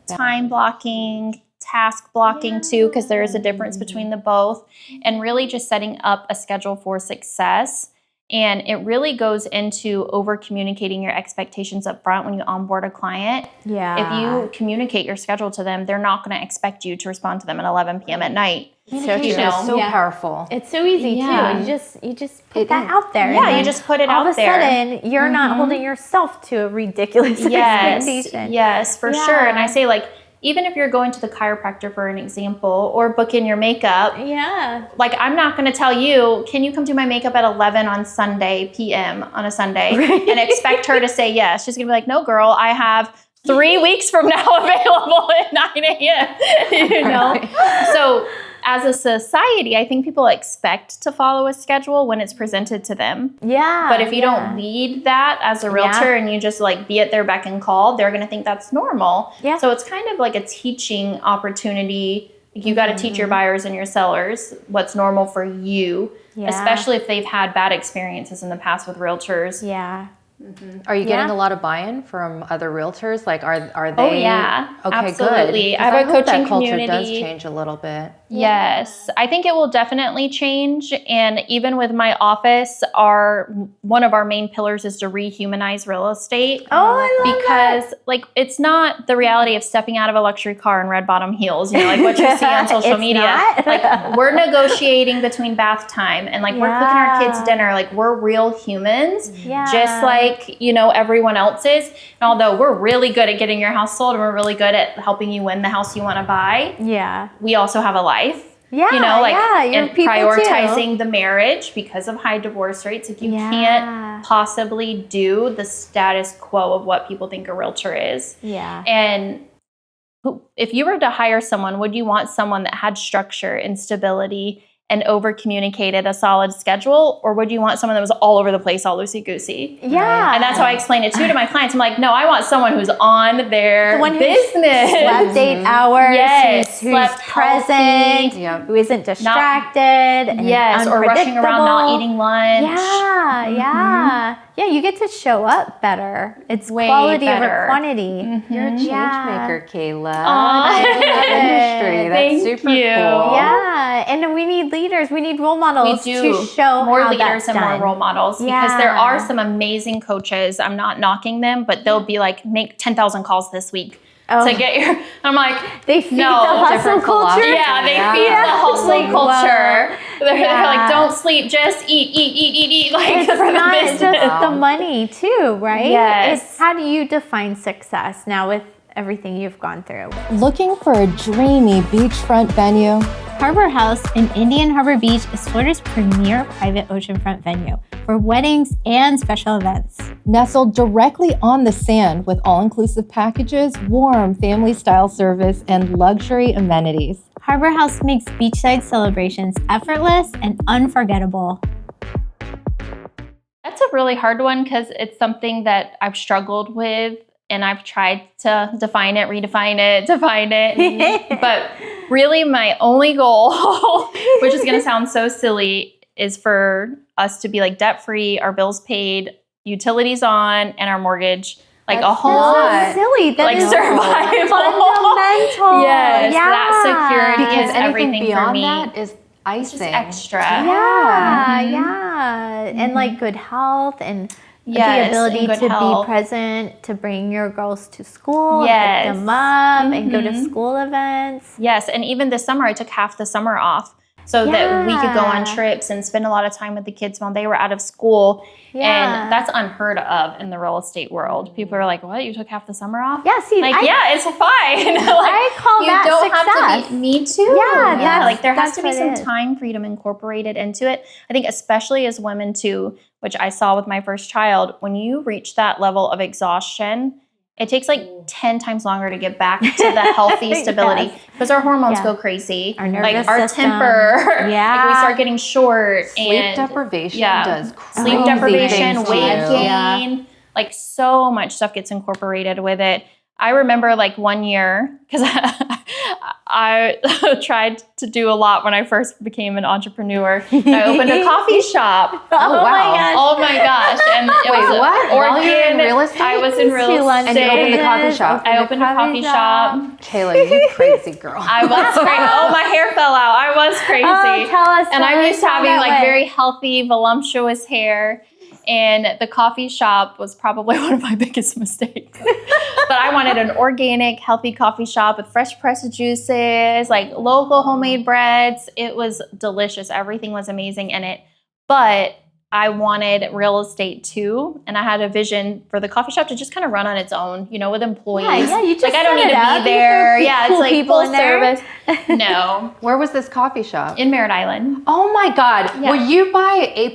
time blocking, task blocking too, because there is a difference between the both, and really just setting up a schedule for success. And it really goes into over communicating your expectations up front when you onboard a client. Yeah. If you communicate your schedule to them, they're not going to expect you to respond to them at 11 p.m. at night. Communication is so powerful. It's so easy Yeah. too. You just put that out there. Yeah, and you just put it all out of a there. sudden, you're not holding yourself to a ridiculous expectation. Yes, for sure. And I say, like, even if you're going to the chiropractor, for an example, or book in your makeup, like, I'm not going to tell you, can you come do my makeup at 11 on Sunday p.m. on a Sunday and expect her to say yes. She's going to be like, no, girl, I have 3 weeks from now available at 9 a.m. You know? So as a society, I think people expect to follow a schedule when it's presented to them. Yeah. But if you don't lead that as a realtor and you just like be at their beck and call, they're going to think that's normal. Yeah. So it's kind of like a teaching opportunity. You got to teach your buyers and your sellers what's normal for you, especially if they've had bad experiences in the past with realtors. Yeah. Are you getting a lot of buy-in from other realtors? Like, are they? Oh yeah, okay, absolutely. Good. I have a coaching that culture community. Does change a little bit. Yes, I think it will definitely change. And even with my office, one of our main pillars is to rehumanize real estate. Oh, I love because like it's not the reality of stepping out of a luxury car in red bottom heels, you know, like what you see on social media. Not. Like we're negotiating between bath time and like we're cooking our kids dinner. Like we're real humans, just like, you know, everyone else is. And although we're really good at getting your house sold and we're really good at helping you win the house you want to buy, we also have a life. Yeah, you know, like you're and people prioritizing too. the marriage because of high divorce rates. Like you can't possibly do the status quo of what people think a realtor is. Yeah. And if you were to hire someone, would you want someone that had structure and stability and over communicated a solid schedule, or would you want someone that was all over the place, all loosey goosey? Yeah. And that's how I explain it too to my clients. I'm like, no, I want someone who's on their business. Slept 8 hours, who's slept present, who isn't distracted, or rushing around not eating lunch. Yeah, you get to show up better. It's way quality better. over quantity. You're a change maker, Kayla. Aw, industry. That's thank super you. cool. Yeah, and we need leaders. We need role models to show more how leaders that's and done. more role models because there are some amazing coaches. I'm not knocking them, but they'll be like, make 10,000 calls this week to get your. I'm like, they feed the hustle culture. Yeah, they feed the hustle culture. They're like, don't sleep, just eat. Like It's for not the business. just the money too, right? Yes. It's how do you define success now with everything you've gone through? Looking for a dreamy beachfront venue? Harbor House in Indian Harbor Beach is Florida's premier private oceanfront venue for weddings and special events. Nestled directly on the sand with all-inclusive packages, warm family-style service, and luxury amenities. Harbor House makes beachside celebrations effortless and unforgettable. That's a really hard one because it's something that I've struggled with and I've tried to define it, redefine it, define it. But really my only goal, which is going to sound so silly, is for us to be like debt free, our bills paid, utilities on, and our mortgage. Like That's a whole That's so silly. That like is survival. fundamental. Yes, yeah. that security Because is anything everything beyond for me. that is It's just icing. extra. Yeah, Mhm. yeah. And like good health and Yes, the ability and good to health. be present, to bring your girls to school, Yes. pick them up, and go to Mhm. school events. Yes, and even this summer, I took half the summer off so that we could go on Yeah. trips and spend a lot of time with the kids while they were out of school. Yeah. And that's unheard of in the real estate world. People are like, "What? You took half the summer off?" Yeah, see, Like, yeah, it's fine. Like, I call you that don't success. have to be. Me too. Yeah, that's- like there has that's to be what some it is. time freedom incorporated into it. I think especially as women too, which I saw with my first child, when you reach that level of exhaustion, it takes like 10 times longer to get back to the healthy stability Yes. because our hormones Yeah. go crazy. Our nervous like our system. temper, like we Yeah. start getting short. Sleep and deprivation yeah. does sleep crazy deprivation, things to weight you. gain, like so much stuff gets incorporated with it. I remember like one year, because I tried to do a lot when I first became an entrepreneur. I opened a coffee shop. Oh, wow. my gosh. Oh my gosh. And it Wait, was what? While you were in real estate? I was in real She estate. lunches, And you opened the coffee shop. I opened a coffee shop. Kayla, you crazy girl. I was crazy. Oh, my hair fell out. I was crazy. Oh, tell us. And I'm used to having that like way. very healthy, voluptuous hair. And the coffee shop was probably one of my biggest mistakes. But I wanted an organic, healthy coffee shop with fresh pressed juices, like local homemade breads. It was delicious. Everything was amazing in it. But I wanted real estate too. And I had a vision for the coffee shop to just kind of run on its own, you know, with employees. Yeah, you just like I don't set need it to up. be You there. throw Yeah, cool it's like people full in there. service. No. Where was this coffee shop? In Merritt Island. Oh my God. Yeah. Will you buy A+?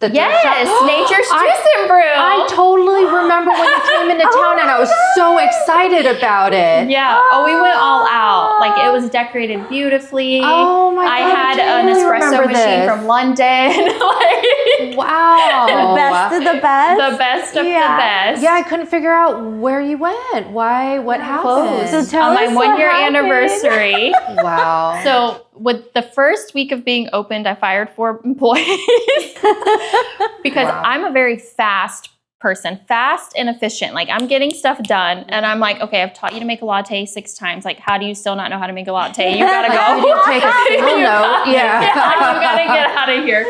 The thrift Yes, shop? Nature's Juice and Brew. I totally remember when you came into town and I was so excited about it. Yeah. Oh, we went all out. Like it was decorated beautifully. Oh my I God, had I an totally espresso remember machine this. from London. like Wow. Best of the best. the best of Yeah. the best. Yeah, I couldn't figure out where you went. Why? What happened? So tell On my us what 1-year happened. anniversary. Wow. So with the first week of being opened, I fired 4 employees because Wow. I'm a very fast person, fast and efficient. Like I'm getting stuff done and I'm like, okay, I've taught you to make a latte 6 times. Like, how do you still not know how to make a latte? You gotta Like, go. you take a single You note. gotta- Yeah. you gotta get out of here.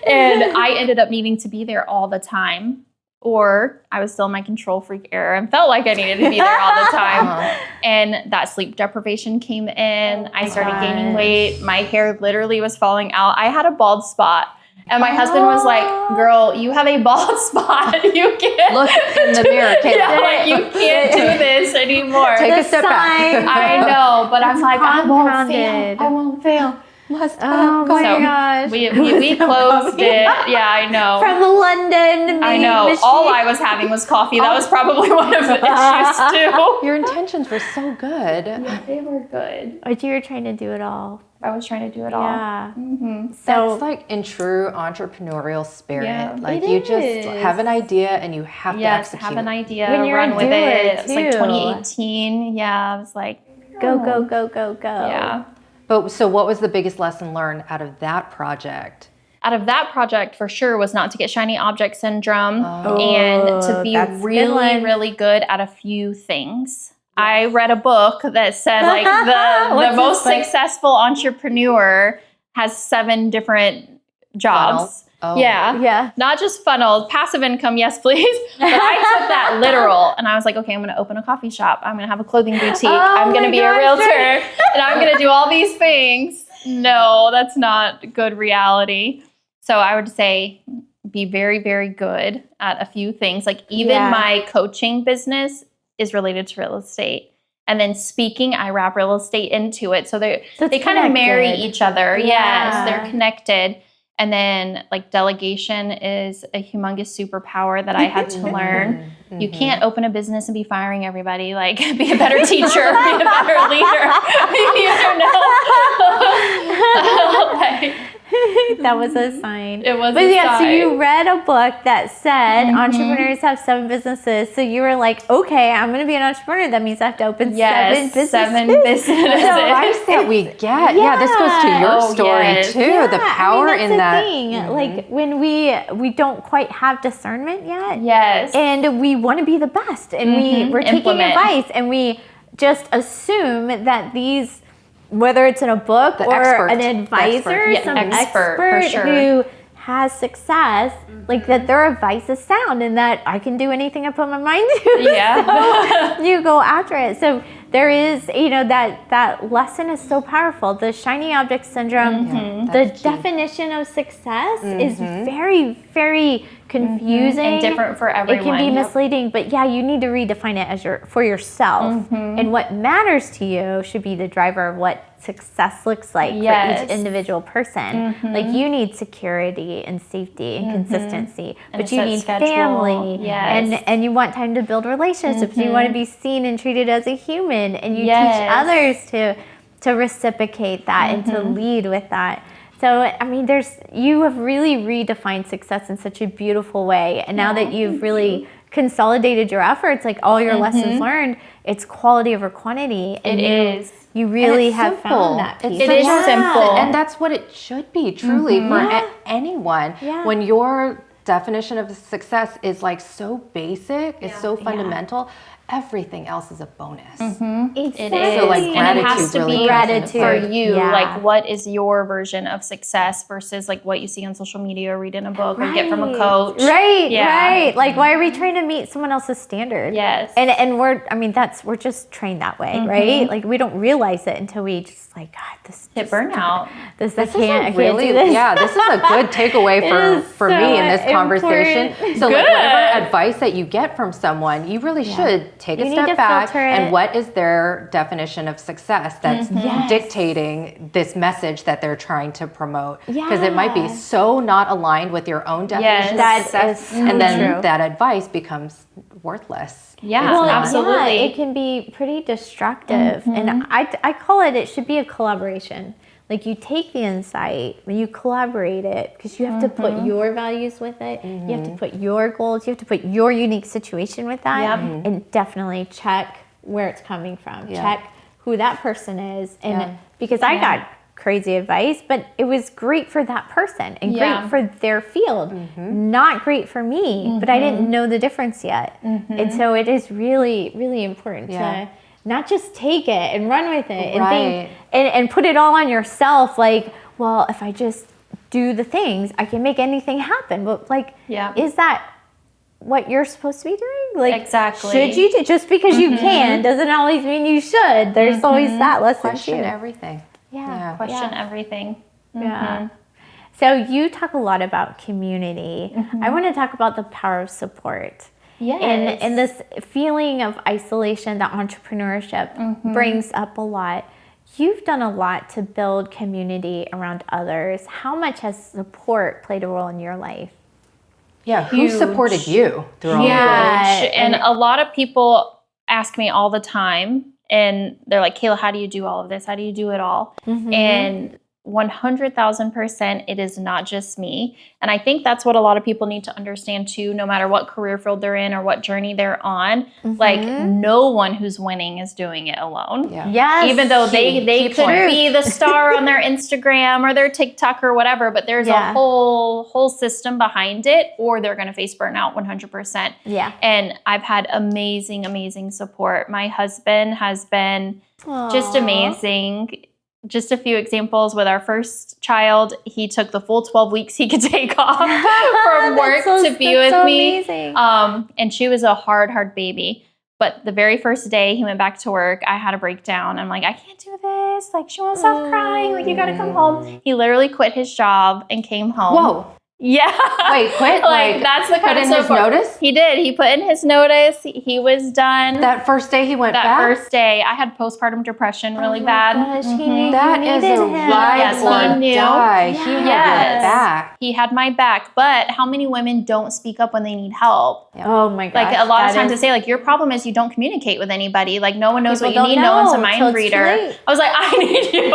And I ended up needing to be there all the time. Or I was still in my control freak era and felt like I needed to be there all the time. Uh-huh. And that sleep deprivation came in. I started gosh. gaining weight. My hair literally was falling out. I had a bald spot. And my husband was like, girl, you have a bald spot. You can't. Look in the mirror, Kayla. Yeah, like, you can't do this anymore. Take The a step back. sign. I know, but I'm like, I won't compounded. fail. I won't fail. Must Oh my So, gosh. We closed it. Yeah, I know. From the London I know. machine. All I was having was coffee. That was probably one of the issues too. Your intentions were so good. They were good. But you were trying to do it all. I was trying to do it all. Yeah. Mm-hmm. So That's like in true entrepreneurial spirit. Yeah, like it you just is. have an idea and you have to Yes, execute. have an idea, When you're run a with doer, it. It was like too. 2018. Yeah, I was like, go, go, go, go, go. yeah. But so what was the biggest lesson learned out of that project? Out of that project, for sure, was not to get shiny object syndrome Oh. and to be that's a good really, one. really good at a few things. I read a book that said like the What's most this book? successful entrepreneur has 7 different jobs. Funnels? Oh. Yeah. Yeah. Not just funnels, passive income, yes, please. But I took that literal and I was like, okay, I'm going to open a coffee shop. I'm going to have a clothing boutique. Oh I'm going my to be a gosh, realtor right. and I'm going to do all these things. No, that's not good reality. So I would say be very, very good at a few things. Like even Yeah. my coaching business is related to real estate. And then speaking, I wrap real estate into it. So they So it's kind of marry connected. each other. Yeah. Yes, they're connected. And then like delegation is a humongous superpower that I had to learn. You can't open a business and be firing everybody. Like be a better teacher, be a better leader. You know? Like, That was a sign. It was but a yeah, sign. so you read a book that said entrepreneurs have 7 businesses. So you were like, okay, I'm going to be an entrepreneur. That means I have to open 7 businesses. 7 businesses. The advice that we get. Yeah, this goes to your Oh, story yes. too. Yeah, The power that's in the that. thing. Like when we don't quite have discernment yet. Yes. And we want to be the best. And we're taking Implement. advice and we just assume that these, whether it's in a book The or expert. an The advisor, expert. Yeah, some expert, for expert sure. who has success, like that their advice is sound and that I can do anything I put my mind to. Yeah. So you go after it. So there is, that lesson is so powerful. The shiny object syndrome, the that's key. definition of success is very, very confusing And different for everyone. It can be misleading, but yeah, you need to redefine it as for yourself. And what matters to you should be the driver of what success looks like for each individual person. Like you need security and safety and consistency, And but a you set need schedule. family Yes. and you want time to build relationships. You want to be seen and treated as a human, and you Yes. teach others to reciprocate that and to lead with that. So, I mean, you have really redefined success in such a beautiful way. And now that you've really consolidated your efforts, like all your lessons learned, it's quality over quantity. And It is. You really it's have simple. found that piece. It is simple. And that's what it should be, truly, for anyone. Yeah. When your definition of success is like so basic, it's so fundamental, everything else is a bonus. It is. So, like, and it has gratitude to really be comes into for play. you. Yeah. Like, what is your version of success versus like what you see on social media or read in a book or get from a coach? Right, Yeah. right. Like, why are we trying to meet someone else's standard? Yes. And we're just trained that way, right? Like, we don't realize it until we just like, God, this Hit just- burnout. I This can't is really, do this. yeah, this is a good takeaway It is for so me in this conversation. important. So, like, Good. whatever advice that you get from someone, you really should take You a need to step back filter and it. what is their definition of success that's Yes. dictating this message that they're trying to promote. Because it might be so not aligned with your own definition That of success, is so and then true. that advice becomes worthless. Yeah, It's not. absolutely. Yeah, it can be pretty destructive. And I call it should be a collaboration. Like you take the insight, when you collaborate it, because you have to put your values with it. You have to put your goals. You have to put your unique situation with that. Yep. And definitely check where it's coming from. Yeah. Check who that person is. And Yeah. because I got crazy advice, but it was great for that person and Yeah. great for their field. Not great for me, but I didn't know the difference yet. And so it is really, really important Yeah. to not just take it and run with it and think Right. and put it all on yourself. Like, well, if I just do the things, I can make anything happen. But like, Yeah. is that what you're supposed to be doing? Like, Exactly. should you do, just because you can doesn't always mean you should. There's always that lesson Question too. everything. Yeah. Question yeah. everything. Yeah. So you talk a lot about community. I want to talk about the power of support. Yes. And this feeling of isolation that entrepreneurship brings up a lot. You've done a lot to build community around others. How much has support played a role in your life? Yeah, who supported you through all of Yeah. Huge. And a lot of people ask me all the time, and they're like, Kayla, how do you do all of this? How do you do it all? And 100,000%, it is not just me. And I think that's what a lot of people need to understand too, no matter what career field they're in or what journey they're on. Like, no one who's winning is doing it alone. Yeah. Yes. Even though they Key could point. be the star on their Instagram or their TikTok or whatever, but there's Yeah. a whole system behind it, or they're going to face burnout 100%. Yeah. And I've had amazing support. My husband has been just Aw. amazing. Just a few examples with our first child, he took the full 12 weeks he could take off from work to be with so me. amazing. And she was a hard baby. But the very first day he went back to work, I had a breakdown. I'm like, I can't do this. Like, she won't stop crying. Like, you got to come home. He literally quit his job and came home. Whoa. Yeah. Wait, quit? Like, that's the put kind in of his support. notice? He did. He put in his notice. He was done. That first day he went That back? first day, I had postpartum depression really Oh my bad. gosh, he knew That you is needed a him. ride Yes, or he knew. die. He had Yes. your back. He had my back. But how many women don't speak up when they need help? Oh my gosh. Like, a lot of that times is- they say, like, your problem is you don't communicate with anybody. Like, no one knows People what you don't need. No one's a know mind till it's too reader. late. I was like, I need you.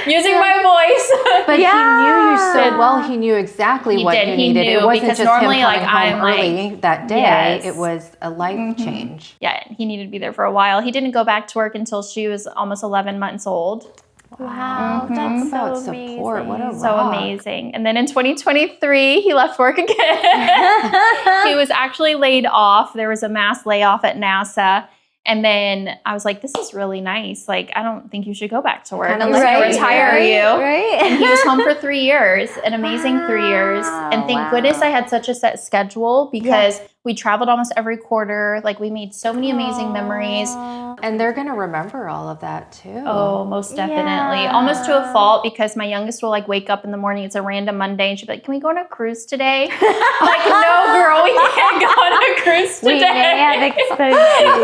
using my voice. But he knew you so well. He knew exactly He what did. you He needed. knew, It wasn't because just normally, him coming like, home I'm, early that day. Yes. It was a life change. Yeah, he needed to be there for a while. He didn't go back to work until she was almost 11 months old. Wow, Talk that's about so support. What a amazing. So rock. amazing. And then in 2023, he left work again. He was actually laid off. There was a mass layoff at NASA. And then I was like, this is really nice. Like, I don't think you should go back to work. Kinda I'm just like going to right, retire you. Right? And he was home for 3 years, an amazing 3 years. And thank goodness I had such a set schedule because we traveled almost every quarter. Like, we made so many amazing memories. And they're going to remember all of that too. Oh, most definitely. Yeah. Almost to a fault, because my youngest will like wake up in the morning. It's a random Monday, and she'll be like, "Can we go on a cruise today?" Like, no, girl, we can't go on a cruise today. We may have exposed you.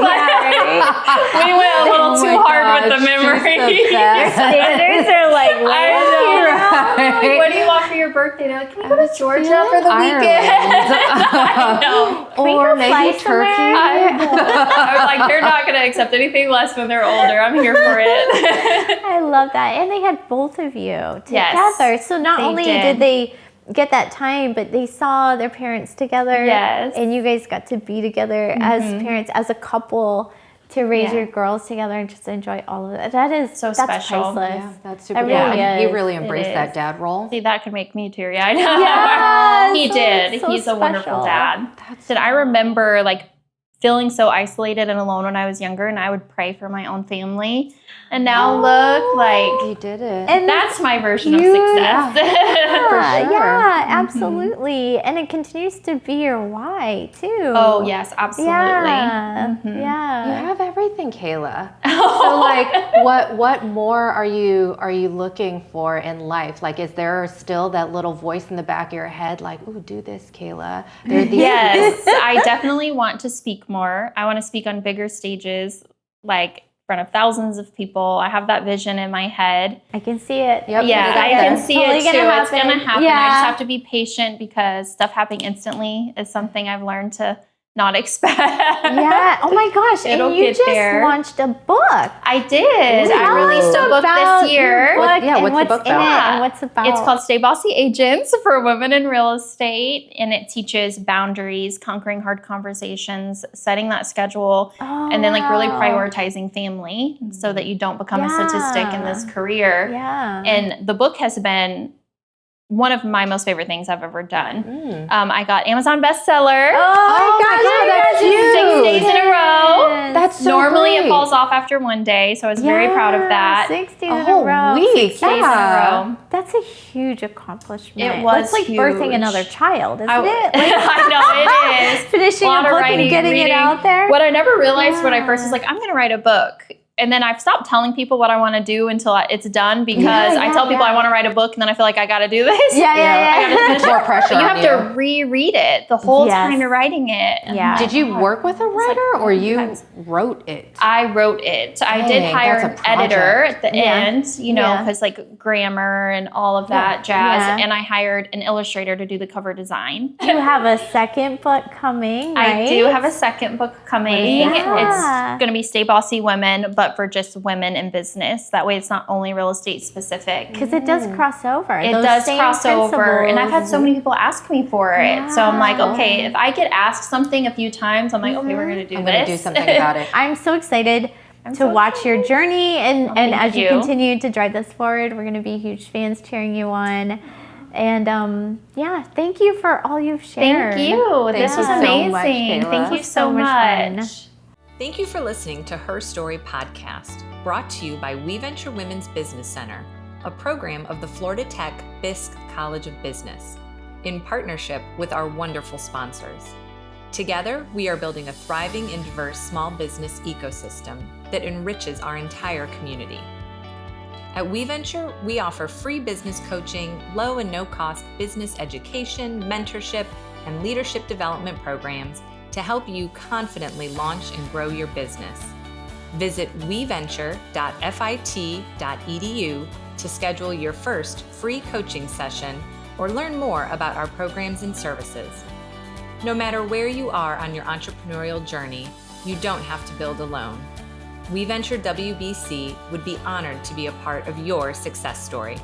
We went a little too hard with the memories. Standards are like, I know. Like, what do you want for your birthday? They're like, "Can we go to Georgia for the weekend?" I know. Or maybe Turkey. I was like, they're not going to accept anything less when they're older. I'm here for it. I love that. And they had both of you together. Yes, So not they only did. did they get that time, but they saw their parents together. Yes. And you guys got to be together as parents, as a couple, to raise Yeah. your girls together and just enjoy all of it. That is So that's special. priceless. Yeah, that's super It cool. really And he is. really It embraced is. that dad role. See, that could make me teary-eyed. Yes, He so did. it's so He's a wonderful special. dad. And I remember like feeling so isolated and alone when I was younger, and I would pray for my own family. And now look, like, He did it. And that's my version of you- success. Yeah, sure. yeah, absolutely. And it continues to be your why, too. Oh, yes, absolutely. Yeah. You Yeah. have everything, Kayla. So like what more are you looking for in life? Like, is there still that little voice in the back of your head like, ooh, do this, Kayla? There are these Yes, I definitely want to speak more. I want to speak on bigger stages, like in front of thousands of people. I have that vision in my head. I can see it. Yep. Yeah, It's I out can there. see Totally it too. gonna It's going to happen. happen. I Yeah. just have to be patient, because stuff happening instantly is something I've learned to not expect. Yeah. Oh my gosh. It'll and you get just there. launched a book. I did. I released a book about this year. your book Yeah, and what's the what's book in it about? and what's about. It's called Stay Bossy Agents for Women in Real Estate, and it teaches boundaries, conquering hard conversations, setting that schedule, and then like really prioritizing family so that you don't become a statistic in this career. Yeah. And the book has been one of my most favorite things I've ever done. I got Amazon bestseller. Oh my God, that's Six days in a row. That's so Normally great. it falls off after one day, so I was very proud of that. 6 days A in a whole row. week. 6 days in a row. That's a huge accomplishment. It was That's like birthing huge. another child, isn't I it? I know it is. Finishing a lot of book writing, and getting reading. it out there. What I never realized when I first was like, I'm going to write a book. And then I've stopped telling people what I want to do until it's done, because I tell people I want to write a book, and then I feel like I got to do this. Yeah. I got to finish More it. pressure But you on have to reread it the whole time you're writing it. Yeah. Did you work with a writer or you times. wrote it? I wrote it. I did Dang, hire that's an a editor project. at the end, you know, Yeah. because like grammar and all of that jazz. Yeah. And I hired an illustrator to do the cover design. You have a second book coming, right? I do have a second book coming. Yeah. It's going to be Stay Bossy Women, but for just women in business. That way it's not only real estate specific. Because it does cross over. It Those does same cross over. And I've had so principles. many people ask me for it. So I'm like, Yeah. okay, if I get asked something a few times, I'm like, okay, we're going to do I'm this. going to do something about it. I'm so excited to so watch your journey, and thank as you you. continue to drive this forward, we're going to be huge fans cheering you on. And yeah, thank you for all you've shared. Thank you. This you was so amazing. much, Kayla. Thank you so So much much. fun. Thank you for listening to Her Story podcast, brought to you by We Venture Women's Business Center, a program of the Florida Tech Fisk College of Business, in partnership with our wonderful sponsors. Together, we are building a thriving and diverse small business ecosystem that enriches our entire community. At We Venture, we offer free business coaching, low and no-cost business education, mentorship, and leadership development programs to help you confidently launch and grow your business. Visit weventure.fit.edu to schedule your first free coaching session or learn more about our programs and services. No matter where you are on your entrepreneurial journey, you don't have to build alone. We Venture WBC would be honored to be a part of your success story.